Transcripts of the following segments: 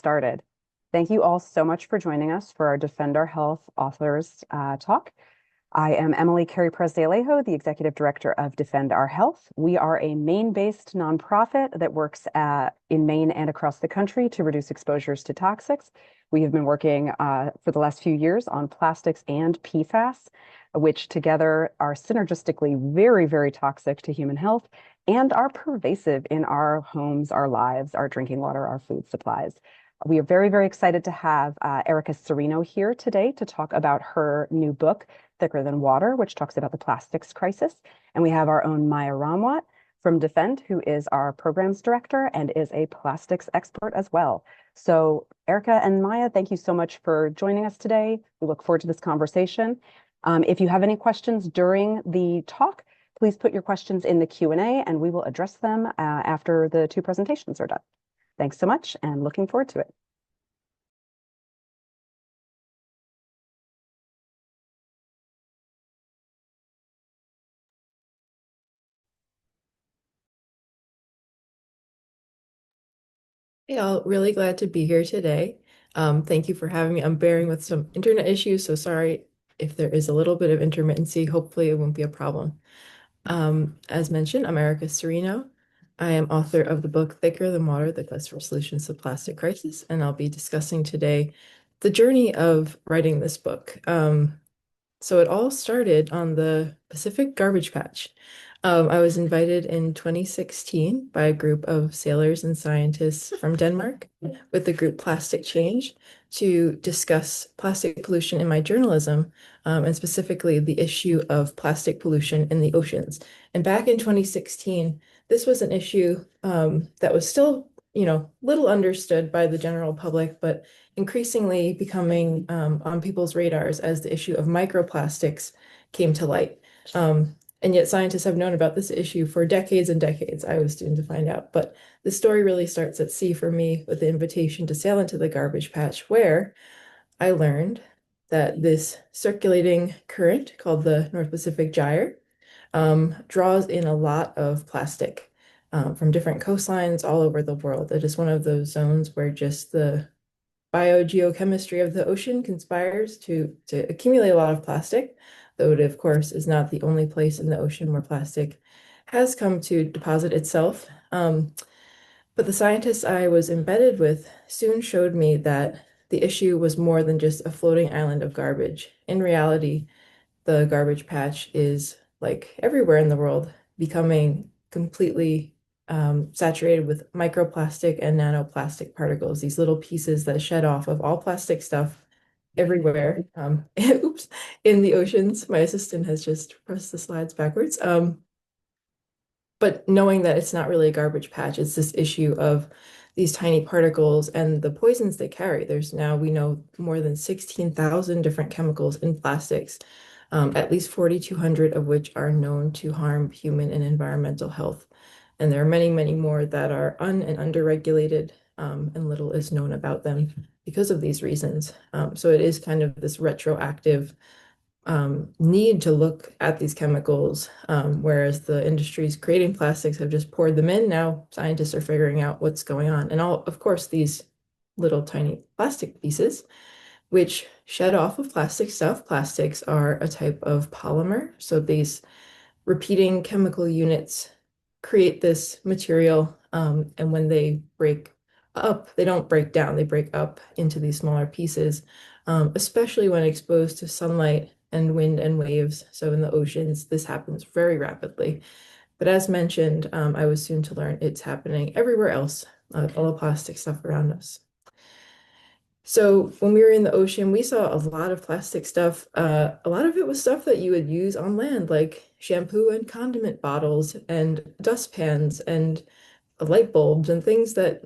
started. Thank you all so much for joining us for our Defend Our Health authors talk. I am Carey Perez de Alejo, the Executive Director of Defend Our Health. We are a Maine-based nonprofit that works in Maine and across the country to reduce exposures to toxics. We have been working for the last few years on plastics and PFAS, which together are synergistically very, very toxic to human health and are pervasive in our homes, our lives, our drinking water, our food supplies. We are very, very excited to have Erica Cirino here today to talk about her new book, Thicker Than Water, which talks about the plastics crisis. And we have our own Maya Rommwatt from Defend, who is our programs director and is a plastics expert as well. So Erica and Maya, thank you so much for joining us today. We look forward to this conversation. If you have any questions during the talk, please put your questions in the Q&A and we will address them after the two presentations are done. Thanks so much and looking forward to it. Hey, all, really glad to be here today. Thank you for having me. I'm bearing with some internet issues, so sorry if there is a little bit of intermittency. Hopefully it won't be a problem. As mentioned, I'm Erica Cirino. I am author of the book Thicker Than Water, The Quest for Solutions to the Plastic Crisis, and I'll be discussing today the journey of writing this book. So it all started on the Pacific Garbage Patch. I was invited in 2016 by a group of sailors and scientists from Denmark with the group Plastic Change to discuss plastic pollution in my journalism, and specifically the issue of plastic pollution in the oceans. And back in 2016, this was an issue that was still, little understood by the general public, but increasingly becoming on people's radars as the issue of microplastics came to light. And yet scientists have known about this issue for decades and decades. I was soon to find out. But the story really starts at sea for me with the invitation to sail into the garbage patch, where I learned that this circulating current called the North Pacific Gyre draws in a lot of plastic from different coastlines all over the world. It is one of those zones where just the biogeochemistry of the ocean conspires to accumulate a lot of plastic, though it, of course, is not the only place in the ocean where plastic has come to deposit itself. But the scientists I was embedded with soon showed me that the issue was more than just a floating island of garbage. In reality, the garbage patch is, like everywhere in the world, becoming completely saturated with microplastic and nanoplastic particles, these little pieces that shed off of all plastic stuff everywhere. Oops, in the oceans. My assistant has just pressed the slides backwards. But knowing that it's not really a garbage patch, it's this issue of these tiny particles and the poisons they carry. There's now, we know, more than 16,000 different chemicals in plastics, at least 4,200 of which are known to harm human and environmental health. And there are many, many more that are and underregulated, and little is known about them because of these reasons. So it is kind of this retroactive need to look at these chemicals, whereas the industries creating plastics have just poured them in. Now scientists are figuring out what's going on. And all, of course, these little tiny plastic pieces, which shed off of plastic stuff. Plastics are a type of polymer. So these repeating chemical units create this material, and when they break up, they don't break down, they break up into these smaller pieces, especially when exposed to sunlight and wind and waves. So in the oceans, this happens very rapidly. But as mentioned, I was soon to learn it's happening everywhere else, all the plastic stuff around us. So when we were in the ocean, we saw a lot of plastic stuff. A lot of it was stuff that you would use on land, like shampoo and condiment bottles and dustpans and light bulbs and things that,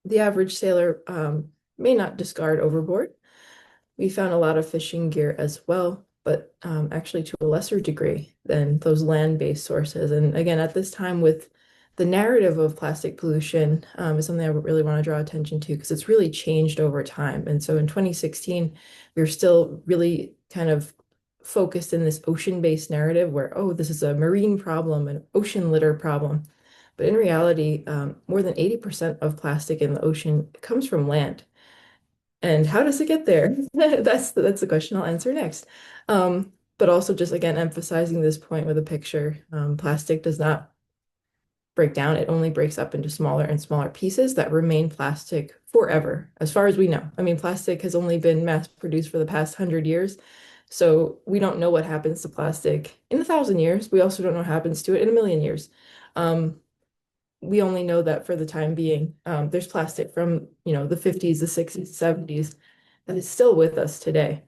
the average sailor may not discard overboard. We found a lot of fishing gear as well, but actually to a lesser degree than those land-based sources. And again, at this time with the narrative of plastic pollution is something I really want to draw attention to because it's really changed over time. And so in 2016, we were still really kind of focused in this ocean-based narrative where, oh, this is a marine problem, an ocean litter problem. But in reality, more than 80% of plastic in the ocean comes from land. And how does it get there? That's the question I'll answer next. But also just again emphasizing this point with a picture. Plastic does not break down. It only breaks up into smaller and smaller pieces that remain plastic forever, as far as we know. I mean, plastic has only been mass produced for the past 100 years. So we don't know what happens to plastic in 1,000 years. We also don't know what happens to it in 1,000,000 years. Um, we only know that for the time being, there's plastic from, the 50s, the 60s, 70s that is still with us today.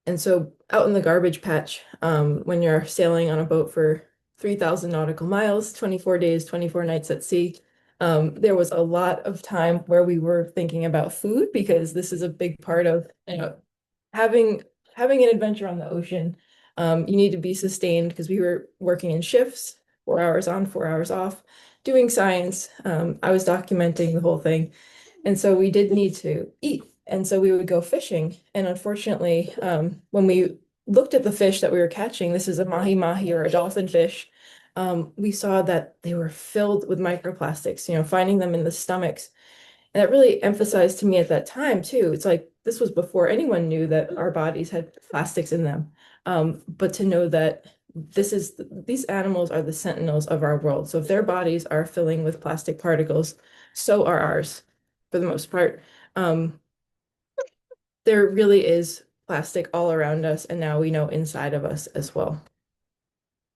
And so out in the garbage patch, when you're sailing on a boat for 3,000 nautical miles, 24 days, 24 nights at sea, there was a lot of time where we were thinking about food because this is a big part of, having having an adventure on the ocean. You need to be sustained because we were working in shifts, 4 hours on, 4 hours off, doing science. I was documenting the whole thing. And so we did need to eat. And so we would go fishing. And unfortunately, when we looked at the fish that we were catching, this is a mahi-mahi or a dolphin fish, we saw that they were filled with microplastics, finding them in the stomachs. And that really emphasized to me at that time too. It's like this was before anyone knew that our bodies had plastics in them. But to know that these animals are the sentinels of our world. So if their bodies are filling with plastic particles, so are ours for the most part. Um, there really is plastic all around us, and now we know inside of us as well.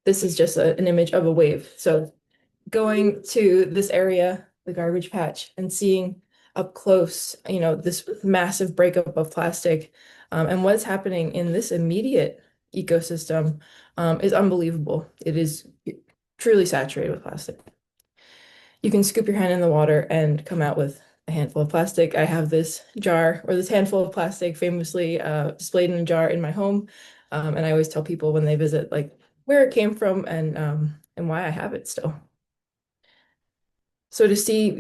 This is just an image of a wave. So going to this area, the garbage patch, and seeing up close, this massive breakup of plastic, and what's happening in this immediate ecosystem, is unbelievable. It is truly saturated with plastic. You can scoop your hand in the water and come out with a handful of plastic. I have this jar or this handful of plastic famously displayed in a jar in my home. And I always tell people when they visit, like where it came from and why I have it still. So to see,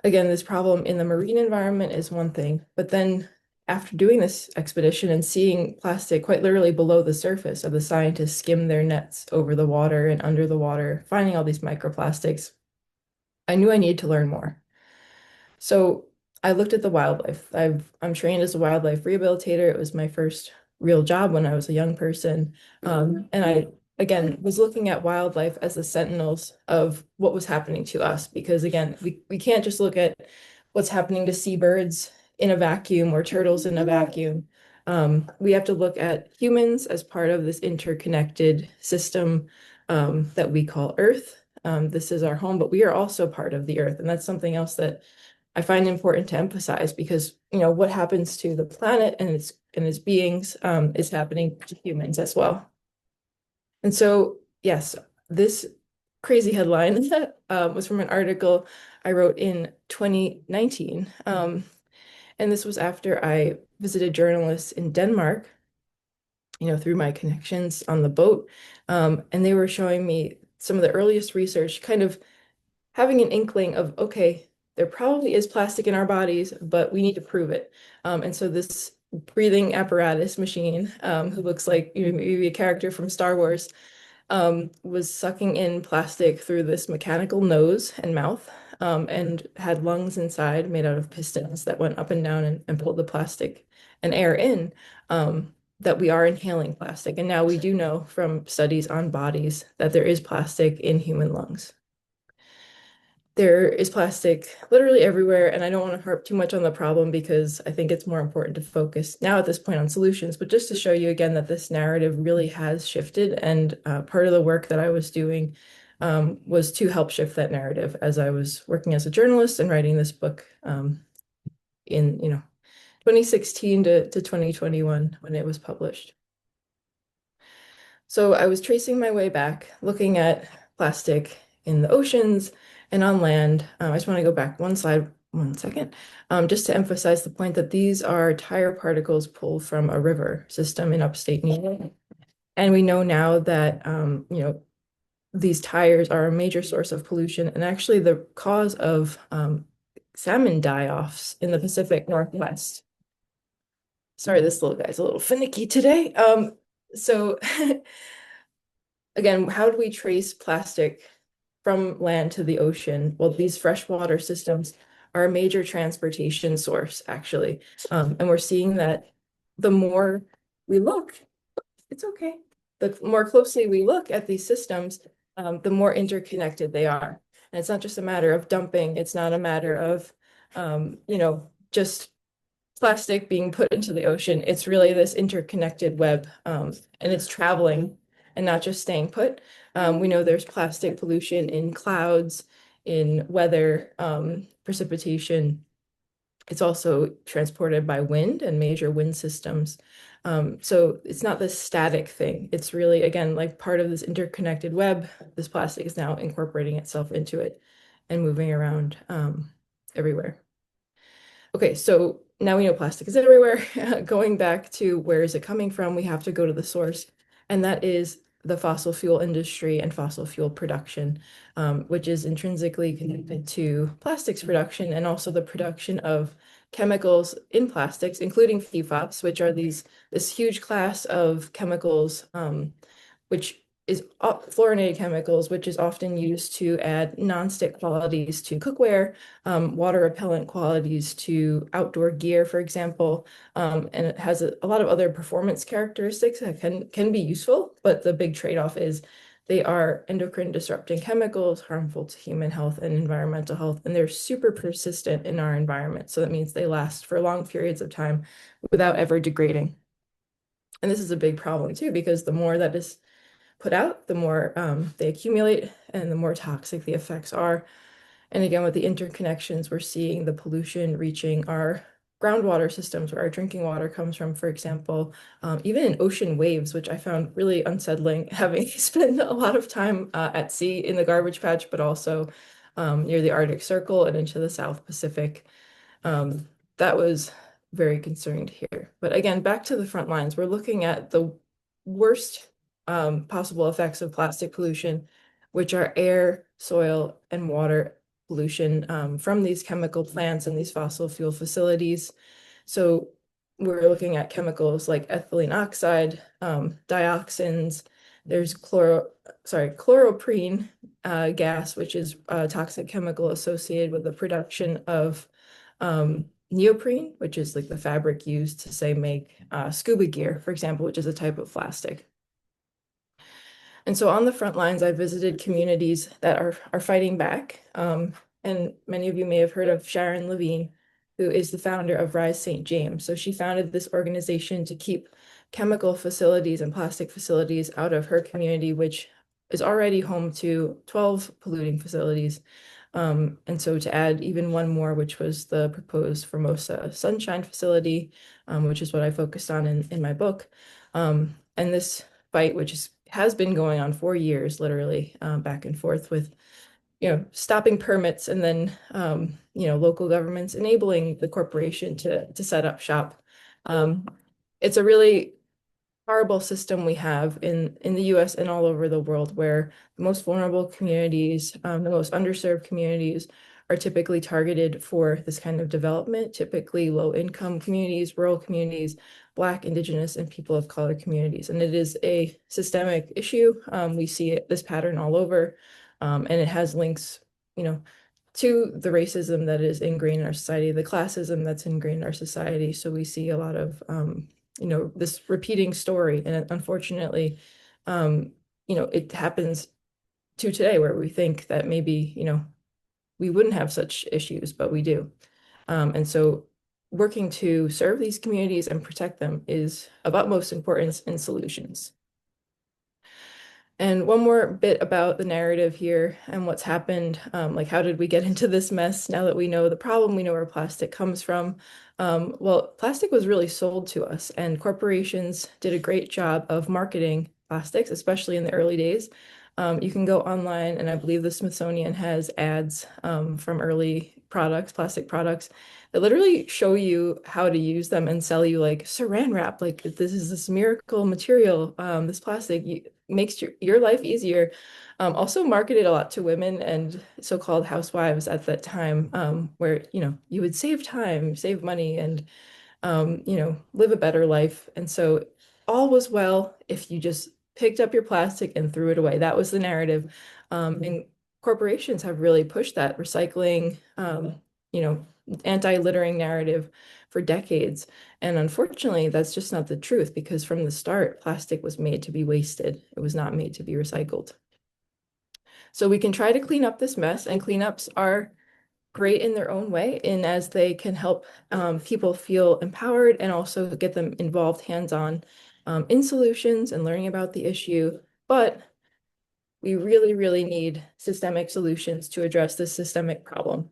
again, this problem in the marine environment is one thing, but then after doing this expedition and seeing plastic quite literally below the surface of the scientists skim their nets over the water and under the water, finding all these microplastics, I knew I needed to learn more. So I looked at the wildlife. I'm trained as a wildlife rehabilitator. It was my first real job when I was a young person. And I, again, was looking at wildlife as the sentinels of what was happening to us. Because again, we can't just look at what's happening to seabirds in a vacuum or turtles in a vacuum. We have to look at humans as part of this interconnected system that we call Earth. This is our home, but we are also part of the Earth. And that's something else that I find important to emphasize because, what happens to the planet and its beings is happening to humans as well. And so, yes, this crazy headline was from an article I wrote in 2019. And this was after I visited journalists in Denmark, through my connections on the boat. And they were showing me some of the earliest research, kind of having an inkling of, okay, there probably is plastic in our bodies, but we need to prove it. And so this breathing apparatus machine, who looks like maybe a character from Star Wars, was sucking in plastic through this mechanical nose and mouth, and had lungs inside made out of pistons that went up and down and pulled the plastic and air in, that we are inhaling plastic. And now we do know from studies on bodies that there is plastic in human lungs. There is plastic literally everywhere, and I don't want to harp too much on the problem because I think it's more important to focus now at this point on solutions, but just to show you again that this narrative really has shifted, and part of the work that I was doing was to help shift that narrative as I was working as a journalist and writing this book in 2016 to 2021 when it was published. So I was tracing my way back, looking at plastic in the oceans and on land. I just want to go back one slide, 1 second, just to emphasize the point that these are tire particles pulled from a river system in upstate New York. And we know now that, these tires are a major source of pollution and actually the cause of salmon die-offs in the Pacific Northwest. Sorry, this little guy's a little finicky today. So again, how do we trace plastic from land to the ocean. Well, these freshwater systems are a major transportation source, actually. And we're seeing that the more we look, it's okay. The more closely we look at these systems, the more interconnected they are. And it's not just a matter of dumping. It's not a matter of, just plastic being put into the ocean. It's really this interconnected web, and it's traveling and not just staying put. We know there's plastic pollution in clouds, in weather, precipitation. It's also transported by wind and major wind systems. So it's not this static thing. It's really, again, like part of this interconnected web. This plastic is now incorporating itself into it and moving around everywhere. Okay, so now we know plastic is everywhere. Going back to where is it coming from, we have to go to the source, and that is the fossil fuel industry and fossil fuel production, which is intrinsically connected to plastics production and also the production of chemicals in plastics, including PFAS, which are this huge class of chemicals, which is fluorinated chemicals, which is often used to add nonstick qualities to cookware, water repellent qualities to outdoor gear, for example. And it has a lot of other performance characteristics that can be useful, but the big trade-off is they are endocrine disrupting chemicals, harmful to human health and environmental health, and they're super persistent in our environment. So that means they last for long periods of time without ever degrading. And this is a big problem too, because the more that is put out, the more they accumulate and the more toxic the effects are. And again, with the interconnections, we're seeing the pollution reaching our groundwater systems where our drinking water comes from, for example, even in ocean waves, which I found really unsettling, having spent a lot of time at sea in the garbage patch, but also near the Arctic Circle and into the South Pacific. That was very concerned here. But again, back to the front lines, we're looking at the worst possible effects of plastic pollution, which are air, soil, and water pollution from these chemical plants and these fossil fuel facilities. So we're looking at chemicals like ethylene oxide, dioxins. There's chloroprene gas, which is a toxic chemical associated with the production of neoprene, which is like the fabric used to, say, make scuba gear, for example, which is a type of plastic. And so on the front lines, I visited communities that are fighting back. And many of you may have heard of Sharon Levine, who is the founder of Rise St. James. So she founded this organization to keep chemical facilities and plastic facilities out of her community, which is already home to 12 polluting facilities. And so to add even one more, which was the proposed Formosa Sunshine Facility, which is what I focused on in my book. And this fight, which has been going on for years, literally back and forth with, stopping permits and then, local governments enabling the corporation to set up shop. It's a really horrible system we have in the US and all over the world, where the most vulnerable communities, the most underserved communities are typically targeted for this kind of development, typically low-income communities, rural communities, Black, Indigenous, and people of color communities. And it is a systemic issue. We see this pattern all over, and it has links, to the racism that is ingrained in our society, the classism that's ingrained in our society. So we see a lot of this repeating story. And unfortunately, it happens to today, where we think that maybe, we wouldn't have such issues, but we do. And so working to serve these communities and protect them is of utmost importance in solutions. And one more bit about the narrative here and what's happened. Like, how did we get into this mess? Now that we know the problem, we know where plastic comes from. Well, plastic was really sold to us, and corporations did a great job of marketing plastics, especially in the early days. You can go online, and I believe the Smithsonian has ads from early products, plastic products, that literally show you how to use them and sell you like saran wrap. Like, this is this miracle material, this plastic makes your life easier. Also marketed a lot to women and so-called housewives at that time, where, you would save time, save money, and, live a better life. And so all was well if you just picked up your plastic and threw it away. That was the narrative. And corporations have really pushed that recycling, anti-littering narrative for decades. And unfortunately, that's just not the truth, because from the start, plastic was made to be wasted. It was not made to be recycled. So we can try to clean up this mess, and cleanups are great in their own way, in as they can help people feel empowered and also get them involved hands-on in solutions and learning about the issue. But we really, really need systemic solutions to address this systemic problem.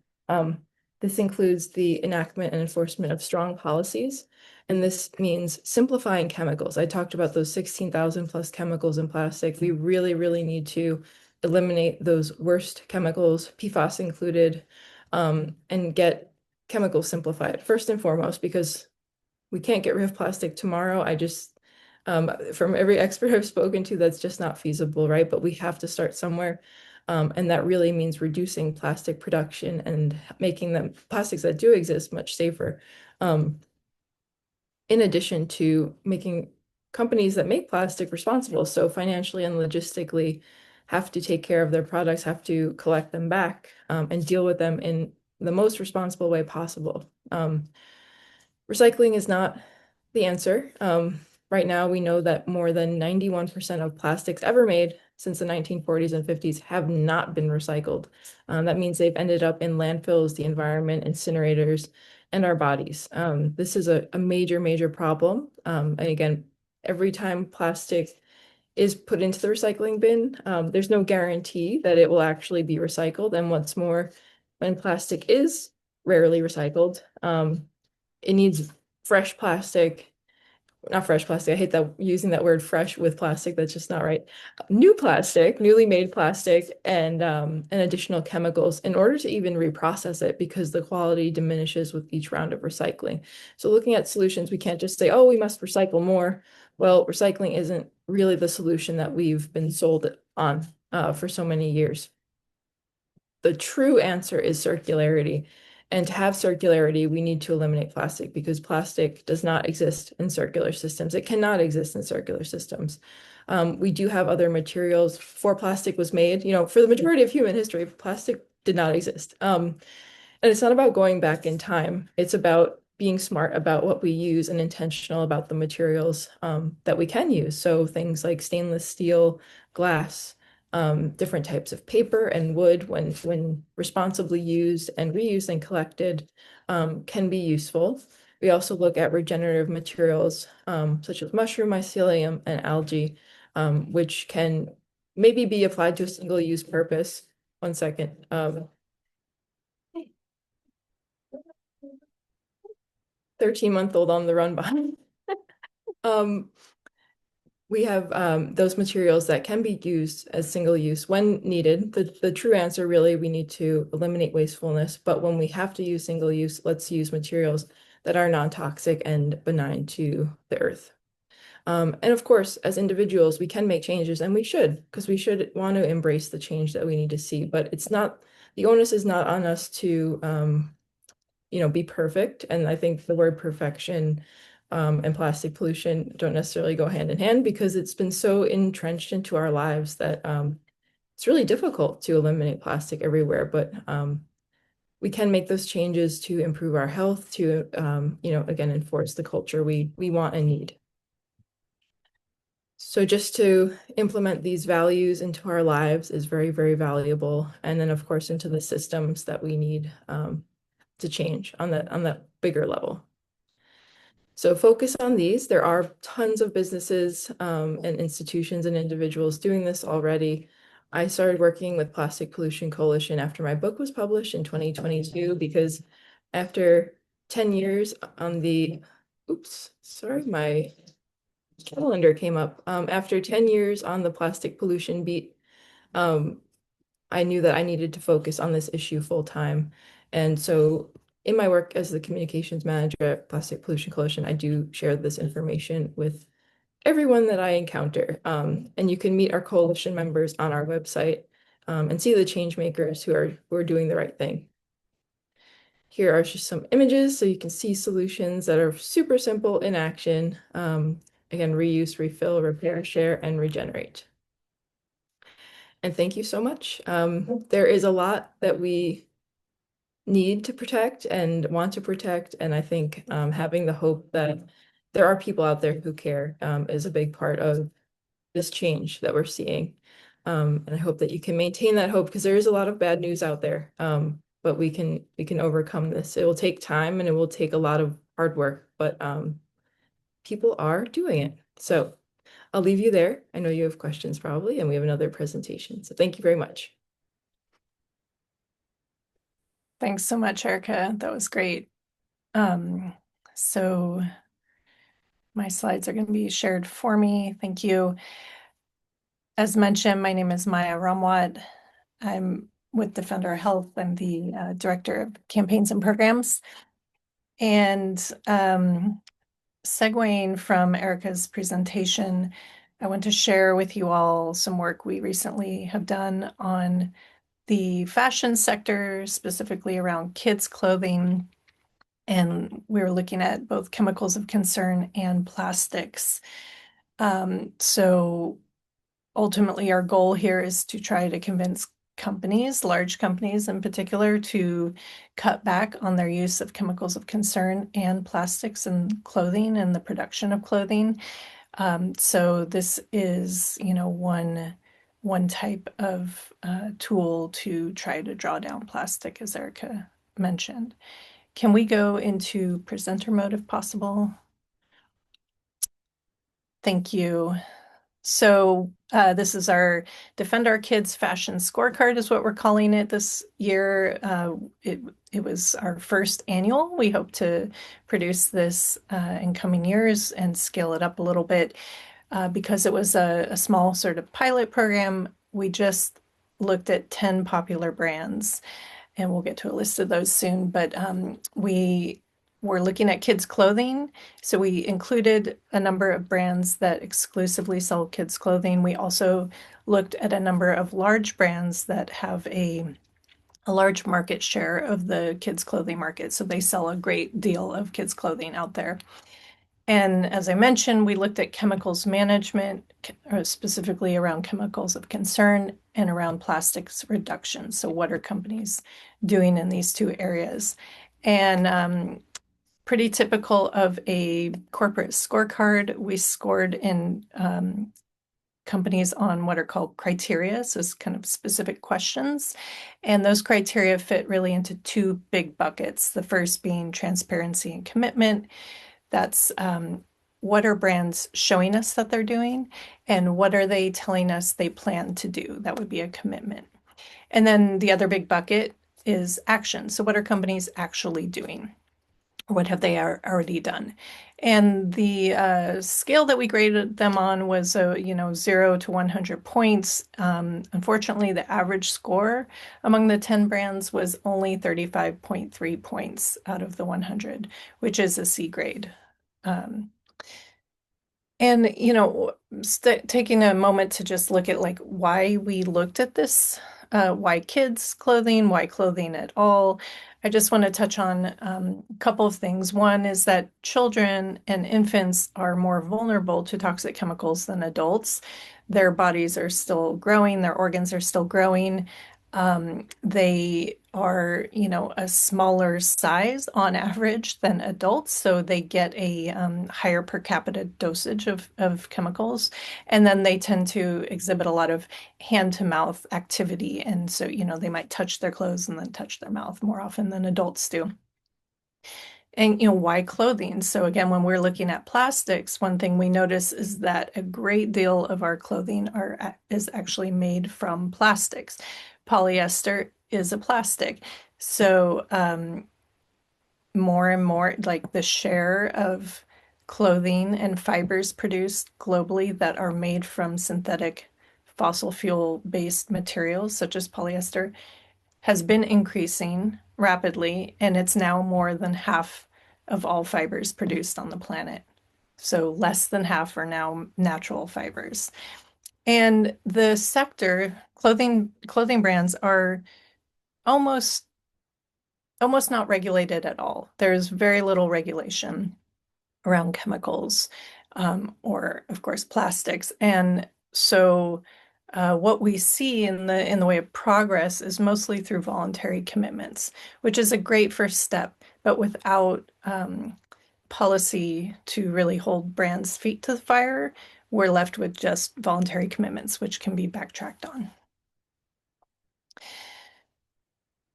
This includes the enactment and enforcement of strong policies, and this means simplifying chemicals. I talked about those 16,000 plus chemicals in plastic. We really, really need to eliminate those worst chemicals, PFAS included, and get chemicals simplified first and foremost, because we can't get rid of plastic tomorrow. From every expert I've spoken to, that's just not feasible, right? But we have to start somewhere. And that really means reducing plastic production and making them plastics that do exist much safer. In addition to making companies that make plastic responsible, so financially and logistically have to take care of their products, have to collect them back, and deal with them in the most responsible way possible. Recycling is not the answer. Right now, we know that more than 91% of plastics ever made since the 1940s and 50s have not been recycled. That means they've ended up in landfills, the environment, incinerators, and our bodies. This is a major, major problem. And again, every time plastic is put into the recycling bin, there's no guarantee that it will actually be recycled. And what's more, when plastic is rarely recycled, it needs fresh plastic, not fresh plastic. I hate that using that word fresh with plastic. That's just not right. New plastic, newly made plastic, and additional chemicals in order to even reprocess it, because the quality diminishes with each round of recycling. So looking at solutions, we can't just say, oh, we must recycle more. Well, recycling isn't really the solution that we've been sold on for so many years. The true answer is circularity. And to have circularity, we need to eliminate plastic, because plastic does not exist in circular systems. It cannot exist in circular systems. We do have other materials before plastic was made. For the majority of human history, plastic did not exist. And it's not about going back in time. It's about being smart about what we use and intentional about the materials that we can use. So things like stainless steel, glass, different types of paper and wood, when responsibly used and reused and collected, can be useful. We also look at regenerative materials such as mushroom mycelium and algae, which can maybe be applied to a single-use purpose. 1 second. 13-month-old on the run behind. We have those materials that can be used as single use when needed. The true answer, really, we need to eliminate wastefulness. But when we have to use single use, let's use materials that are non-toxic and benign to the earth. And of course, as individuals, we can make changes, and we should, because we should want to embrace the change that we need to see. But the onus is not on us to be perfect. And I think the word perfection and plastic pollution don't necessarily go hand in hand, because it's been so entrenched into our lives that it's really difficult to eliminate plastic everywhere. But we can make those changes to improve our health, to again, enforce the culture we want and need. So just to implement these values into our lives is very, very valuable. And then, of course, into the systems that we need to change on that bigger level. So focus on these. There are tons of businesses and institutions and individuals doing this already. I started working with Plastic Pollution Coalition after my book was published in 2022, because after 10 years on the, oops, sorry, my calendar came up. After 10 years on the plastic pollution beat, I knew that I needed to focus on this issue full time. And so in my work as the communications manager at Plastic Pollution Coalition, I do share this information with everyone that I encounter. And you can meet our coalition members on our website and see the change makers who are doing the right thing. Here are just some images so you can see solutions that are super simple in action. Again, reuse, refill, repair, share, and regenerate. And thank you so much. There is a lot that we need to protect and want to protect. And I think having the hope that there are people out there who care is a big part of this change that we're seeing. And I hope that you can maintain that hope because there is a lot of bad news out there. But we can overcome this. It will take time and it will take a lot of hard work, but people are doing it. So I'll leave you there. I know you have questions probably, and we have another presentation. So thank you very much. Thanks so much, Erica. That was great. Um, so my slides are going to be shared for me. Thank you. As mentioned, my name is Maya Rommwatt. I'm with Defend Our Health. I'm the Director of Campaigns and Programs. And segueing from Erica's presentation, I want to share with you all some work we recently have done on the fashion sector, specifically around kids' clothing. And we were looking at both chemicals of concern and plastics. So ultimately, our goal here is to try to convince companies, large companies in particular, to cut back on their use of chemicals of concern and plastics in clothing and the production of clothing. So this is, one type of tool to try to draw down plastic, as Erica mentioned. Can we go into presenter mode if possible? Thank you. So this is our Defend Our Kids Fashion Scorecard is what we're calling it this year. It was our first annual. We hope to produce this in coming years and scale it up a little bit because it was a small sort of pilot program. We just looked at 10 popular brands, and we'll get to a list of those soon. But we were looking at kids' clothing. So we included a number of brands that exclusively sell kids' clothing. We also looked at a number of large brands that have a large market share of the kids' clothing market. So they sell a great deal of kids' clothing out there. And as I mentioned, we looked at chemicals management, specifically around chemicals of concern and around plastics reduction. So what are companies doing in these two areas? And pretty typical of a corporate scorecard, we scored in companies on what are called criteria, so it's kind of specific questions. And those criteria fit really into two big buckets. The first being transparency and commitment. That's what are brands showing us that they're doing, and what are they telling us they plan to do? That would be a commitment. And then the other big bucket is action. So what are companies actually doing? What have they already done? And the scale that we graded them on was, 0 to 100 points. Unfortunately, the average score among the 10 brands was only 35.3 points out of the 100, which is a C grade. And, taking a moment to just look at like why we looked at this, why kids clothing, why clothing at all. I just want to touch on a couple of things. One is that children and infants are more vulnerable to toxic chemicals than adults. Their bodies are still growing, their organs are still growing. They are, a smaller size on average than adults, so they get a higher per capita dosage of chemicals, and then they tend to exhibit a lot of hand-to-mouth activity, and so, they might touch their clothes and then touch their mouth more often than adults do. And why clothing? So again, when we're looking at plastics, one thing we notice is that a great deal of our clothing is actually made from plastics. Polyester is a plastic. So more and more, like the share of clothing and fibers produced globally that are made from synthetic fossil fuel-based materials, such as polyester, has been increasing rapidly, and it's now more than half of all fibers produced on the planet. So less than half are now natural fibers. And the sector, clothing brands are almost not regulated at all. There's very little regulation around chemicals, or of course plastics. And so what we see in the way of progress is mostly through voluntary commitments, which is a great first step, but without policy to really hold brands' feet to the fire, we're left with just voluntary commitments, which can be backtracked on.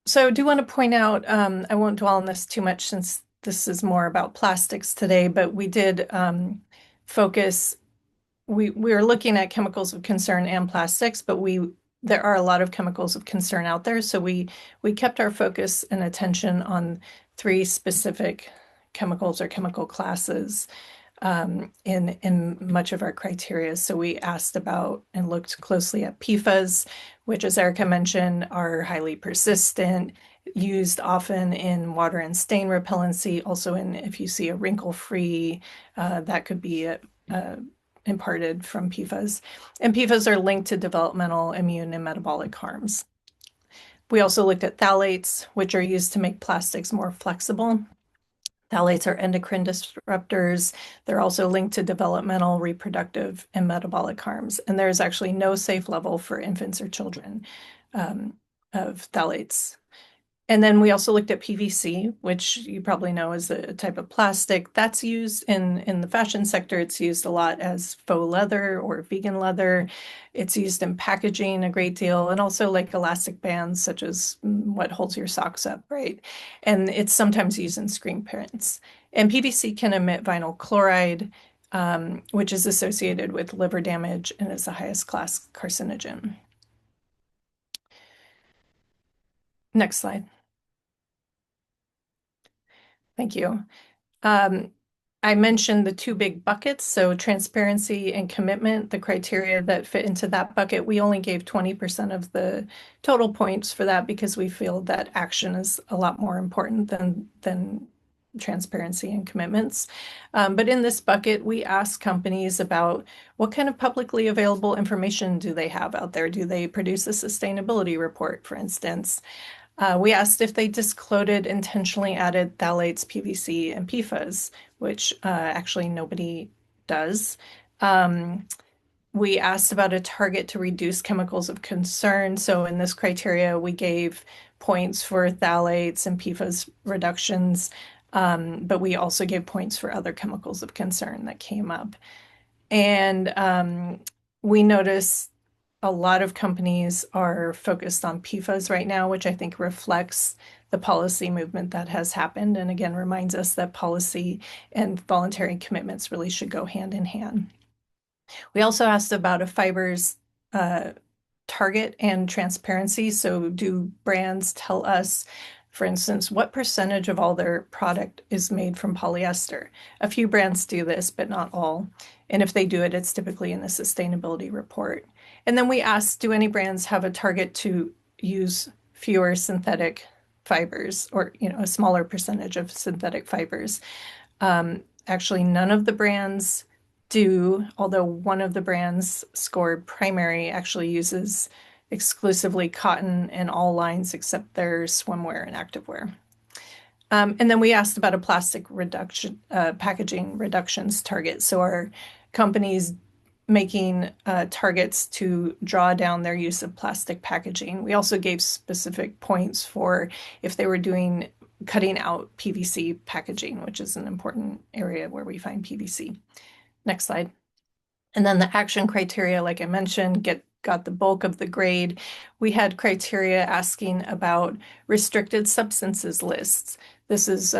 So I do want to point out, I won't dwell on this too much since this is more about plastics today, but we did focus, we were looking at chemicals of concern and plastics, but there are a lot of chemicals of concern out there. So we kept our focus and attention on 3 specific chemicals or chemical classes in much of our criteria. So we asked about and looked closely at PFAS, which, as Erica mentioned, are highly persistent, used often in water and stain repellency. Also, if you see a wrinkle-free, that could be imparted from PFAS. And PFAS are linked to developmental, immune, and metabolic harms. We also looked at phthalates, which are used to make plastics more flexible. Phthalates are endocrine disruptors. They're also linked to developmental, reproductive, and metabolic harms. And there's actually no safe level for infants or children of phthalates. And then we also looked at PVC, which you probably know is a type of plastic that's used in the fashion sector. It's used a lot as faux leather or vegan leather. It's used in packaging a great deal, and also like elastic bands, such as what holds your socks up, right? And it's sometimes used in screen prints. And PVC can emit vinyl chloride, which is associated with liver damage and is the highest class carcinogen. Next slide. Thank you. I mentioned the 2 big buckets, so transparency and commitment, the criteria that fit into that bucket. We only gave 20% of the total points for that because we feel that action is a lot more important than transparency and commitments. But in this bucket, we asked companies about what kind of publicly available information do they have out there? Do they produce a sustainability report, for instance? We asked if they disclosed intentionally added phthalates, PVC, and PFAS, which actually nobody does. We asked about a target to reduce chemicals of concern. So in this criteria, we gave points for phthalates and PFAS reductions, but we also gave points for other chemicals of concern that came up. And we noticed a lot of companies are focused on PFAS right now, which I think reflects the policy movement that has happened, and again reminds us that policy and voluntary commitments really should go hand in hand. We also asked about a fiber's target and transparency. So do brands tell us, for instance, what percentage of all their product is made from polyester? A few brands do this, but not all. And if they do it, it's typically in the sustainability report. And then we asked, do any brands have a target to use fewer synthetic fibers, or a smaller percentage of synthetic fibers? Actually, none of the brands do, although one of the brands scored primary actually uses exclusively cotton in all lines except their swimwear and activewear. And then we asked about a plastic reduction, packaging reductions target. So are companies making targets to draw down their use of plastic packaging? We also gave specific points for if they were cutting out PVC packaging, which is an important area where we find PVC. Next slide. And then the action criteria, like I mentioned, got the bulk of the grade. We had criteria asking about restricted substances lists. This is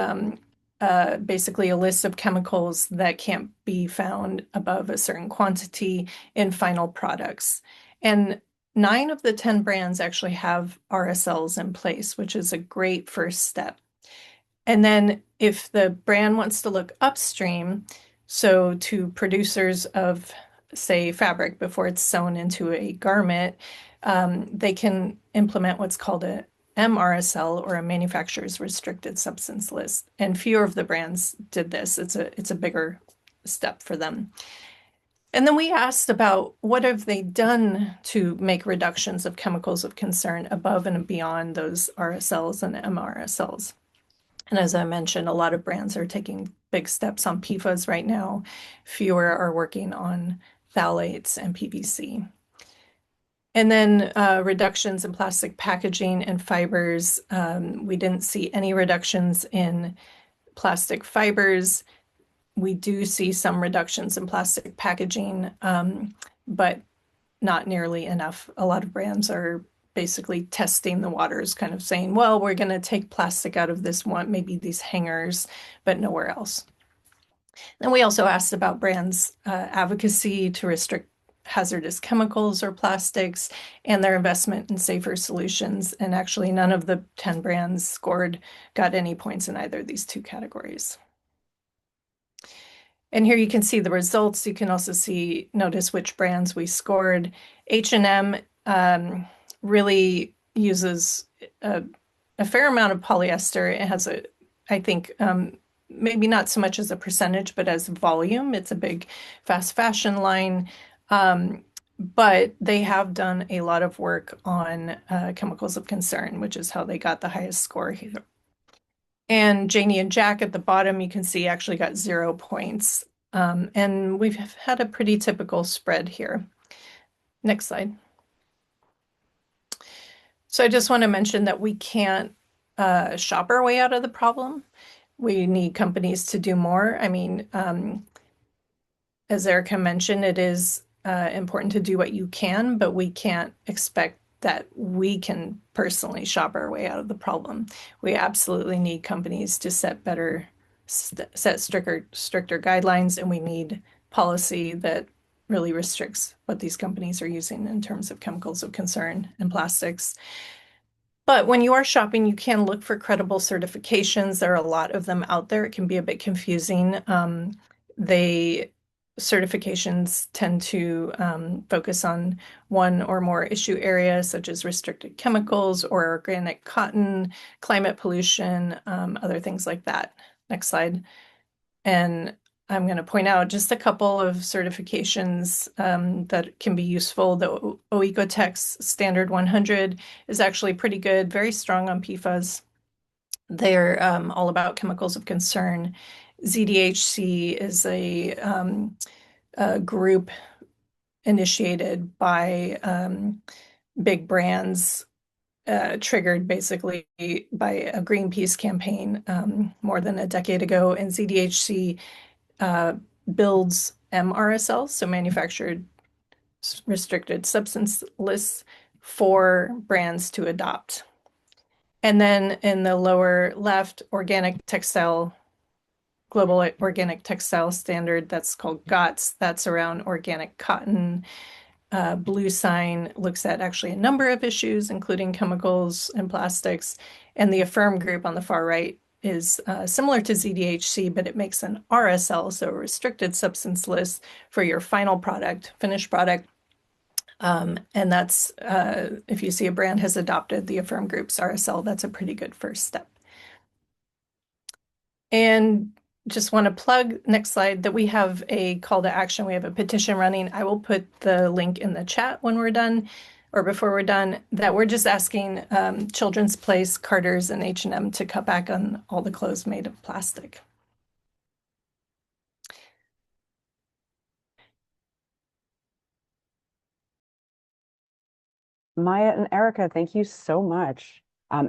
basically a list of chemicals that can't be found above a certain quantity in final products. And 9 of the 10 brands actually have RSLs in place, which is a great first step. And then if the brand wants to look upstream, so to producers of, say, fabric before it's sewn into a garment, they can implement what's called a MRSL, or a manufacturer's restricted substance list. And fewer of the brands did this. It's a bigger step for them. And then we asked about what have they done to make reductions of chemicals of concern above and beyond those RSLs and MRSLs. And as I mentioned, a lot of brands are taking big steps on PFAS right now. Fewer are working on phthalates and PVC. And then reductions in plastic packaging and fibers. We didn't see any reductions in plastic fibers. We do see some reductions in plastic packaging, but not nearly enough. A lot of brands are basically testing the waters, kind of saying, well, we're going to take plastic out of this one, maybe these hangers, but nowhere else. Then we also asked about brands' advocacy to restrict hazardous chemicals or plastics and their investment in safer solutions. And actually, none of the 10 brands got any points in either of these two categories. And here you can see the results. You can also notice which brands we scored. H&M really uses a fair amount of polyester. It has I think, maybe not so much as a percentage, but as volume. It's a big fast fashion line. But they have done a lot of work on chemicals of concern, which is how they got the highest score here. And Janie and Jack at the bottom, you can see actually got 0 points. And we've had a pretty typical spread here. Next slide. So I just want to mention that we can't shop our way out of the problem. We need companies to do more. I mean, as Erica mentioned, it is important to do what you can, but we can't expect that we can personally shop our way out of the problem. We absolutely need companies to set stricter guidelines, and we need policy that really restricts what these companies are using in terms of chemicals of concern and plastics. But when you are shopping, you can look for credible certifications. There are a lot of them out there. It can be a bit confusing. Certifications tend to focus on one or more issue areas, such as restricted chemicals or organic cotton, climate pollution, other things like that. Next slide. And I'm going to point out just a couple of certifications that can be useful. The OEcoTex Standard 100 is actually pretty good, very strong on PFAS. They're all about chemicals of concern. ZDHC is a group initiated by big brands, triggered basically by a Greenpeace campaign more than a decade ago. And ZDHC builds MRSL, so manufactured restricted substance lists for brands to adopt. And then in the lower left, Global Organic Textile Standard, that's called GOTS, that's around organic cotton. Blue Sign looks at actually a number of issues, including chemicals and plastics. And the Affirm group on the far right is similar to ZDHC, but it makes an RSL, so a restricted substance list for your final product, finished product. And that's, if you see a brand has adopted the Affirm group's RSL, that's a pretty good first step. And just want to plug, next slide, that we have a call to action. We have a petition running. I will put the link in the chat when we're done, or before we're done, that we're just asking Children's Place, Carter's, and H&M to cut back on all the clothes made of plastic. Maya and Erica, thank you so much.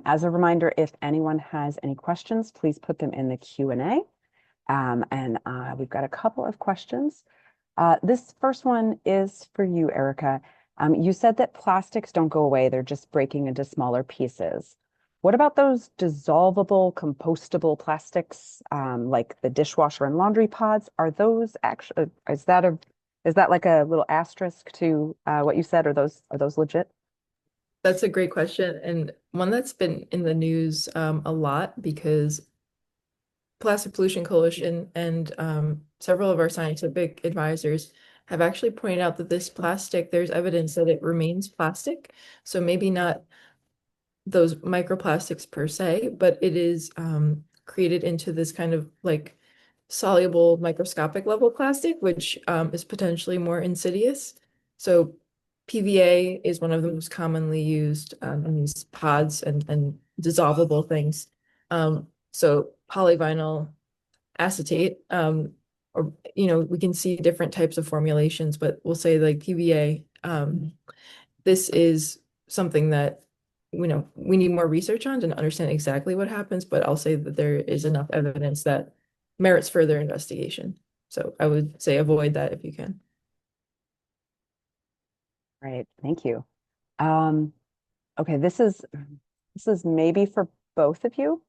As a reminder, if anyone has any questions, please put them in the Q&A. And we've got a couple of questions. This first one is for you, Erica. You said that plastics don't go away, they're just breaking into smaller pieces. What about those dissolvable, compostable plastics, like the dishwasher and laundry pods? Are those actually, is that like a little asterisk to what you said? Are those legit? That's a great question, and one that's been in the news a lot, because Plastic Pollution Coalition and several of our scientific advisors have actually pointed out that this plastic, there's evidence that it remains plastic. So maybe not those microplastics per se, but it is created into this kind of like soluble microscopic level plastic, which is potentially more insidious. So PVA is one of the most commonly used in these pods and dissolvable things. So polyvinyl acetate, or we can see different types of formulations, but we'll say like PVA this is something that, we need more research on to understand exactly what happens, but I'll say that there is enough evidence that merits further investigation. So I would say avoid that if you can. Right, thank you. Okay, this is maybe for both of you.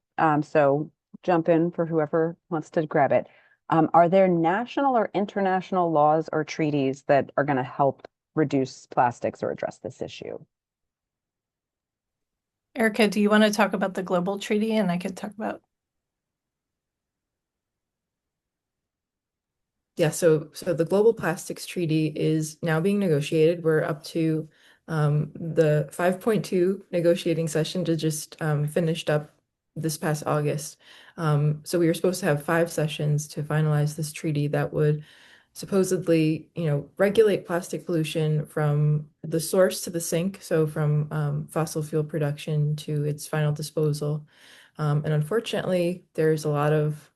So jump in for whoever wants to grab it. Are there national or international laws or treaties that are going to help reduce plastics or address this issue? Erica, do you want to talk about the global treaty and I could talk about? Yeah, so the Global Plastics Treaty is now being negotiated. We're up to the 5.2 negotiating session to just finished up this past August. So we were supposed to have 5 sessions to finalize this treaty that would supposedly, regulate plastic pollution from the source to the sink, so from fossil fuel production to its final disposal. And unfortunately, there's a lot of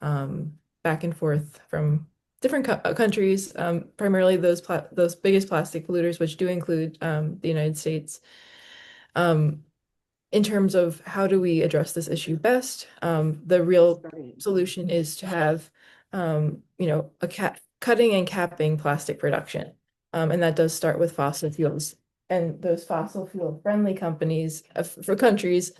back and forth from different countries, primarily those biggest plastic polluters, which do include the United States. In terms of how do we address this issue best, the real solution is to have, cutting and capping plastic production. And that does start with fossil fuels. And those fossil fuel friendly companies for countries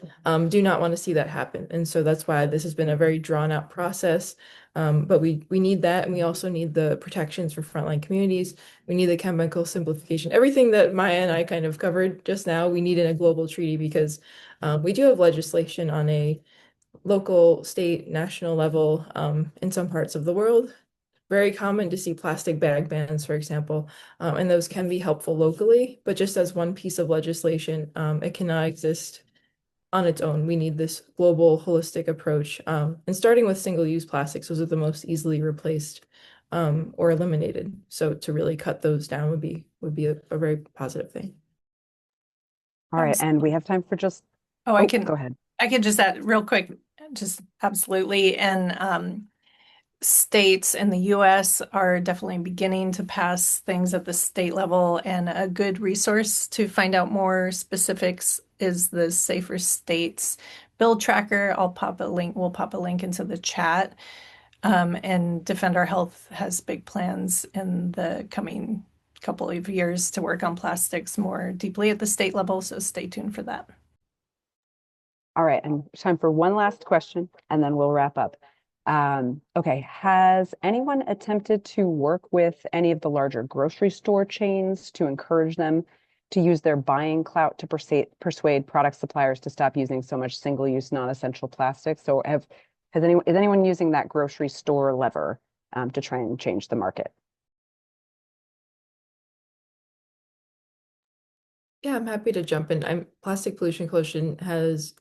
do not want to see that happen. And so that's why this has been a very drawn out process. But we need that. And we also need the protections for frontline communities. We need the chemical simplification. Everything that Maya and I kind of covered just now, we need in a global treaty because we do have legislation on a local, state, national level in some parts of the world. Very common to see plastic bag bans, for example, and those can be helpful locally, but just as one piece of legislation, it cannot exist on its own. We need this global holistic approach. And starting with single-use plastics, those are the most easily replaced or eliminated. So to really cut those down would be a very positive thing. All right, and we have time for just, Oh, I can go ahead. I can just add real quick, just absolutely. And states in the US are definitely beginning to pass things at the state level, and a good resource to find out more specifics is the Safer States Bill Tracker. We'll pop a link into the chat. And Defend Our Health has big plans in the coming couple of years to work on plastics more deeply at the state level, so stay tuned for that. All right, and time for one last question, and then we'll wrap up. Okay, has anyone attempted to work with any of the larger grocery store chains to encourage them to use their buying clout to persuade product suppliers to stop using so much single-use, non-essential plastics? So is anyone using that grocery store lever to try and change the market? Yeah, I'm happy to jump in. Plastic Pollution Coalition has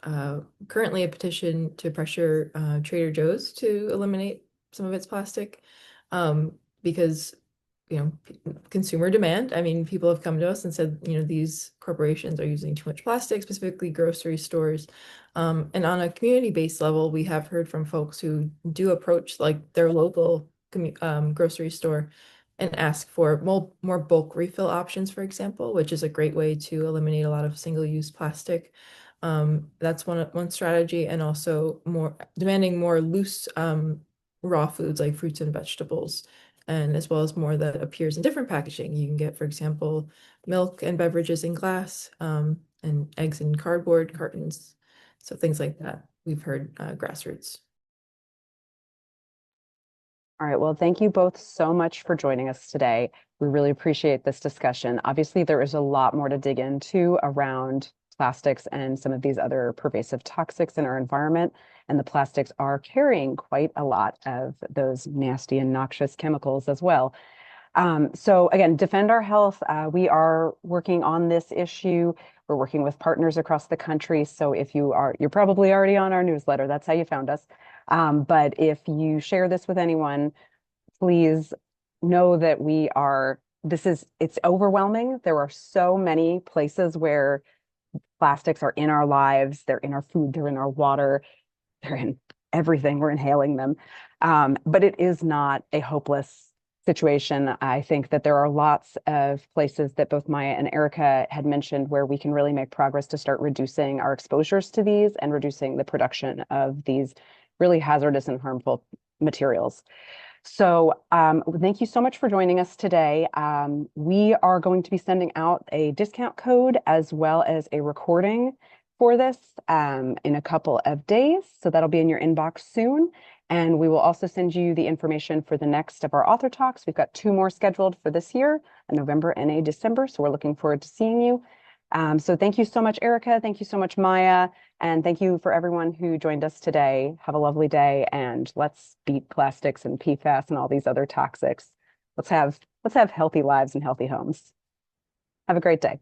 currently a petition to pressure Trader Joe's to eliminate some of its plastic because, consumer demand. I mean, people have come to us and said, these corporations are using too much plastic, specifically grocery stores. And on a community-based level, we have heard from folks who do approach like their local grocery store and ask for more bulk refill options, for example, which is a great way to eliminate a lot of single-use plastic. That's one strategy, and also demanding more loose raw foods like fruits and vegetables, and as well as more that appears in different packaging. You can get, for example, milk and beverages in glass, and eggs in cardboard cartons. So things like that. We've heard grassroots. All right, well, thank you both so much for joining us today. We really appreciate this discussion. Obviously, there is a lot more to dig into around plastics and some of these other pervasive toxics in our environment, and the plastics are carrying quite a lot of those nasty and noxious chemicals as well. So again, Defend Our Health, we are working on this issue. We're working with partners across the country. So if you're probably already on our newsletter, that's how you found us. But if you share this with anyone, please know that it's overwhelming. There are so many places where plastics are in our lives. They're in our food, they're in our water, they're in everything. We're inhaling them. But it is not a hopeless situation. I think that there are lots of places that both Maya and Erica had mentioned where we can really make progress to start reducing our exposures to these and reducing the production of these really hazardous and harmful materials. So thank you so much for joining us today. We are going to be sending out a discount code as well as a recording for this in a couple of days. So that'll be in your inbox soon. And we will also send you the information for the next of our author talks. We've got 2 more scheduled for this year, a November and a December. So we're looking forward to seeing you. So thank you so much, Erica. Thank you so much, Maya. And thank you for everyone who joined us today. Have a lovely day, and let's beat plastics and PFAS and all these other toxics. Let's have healthy lives and healthy homes. Have a great day.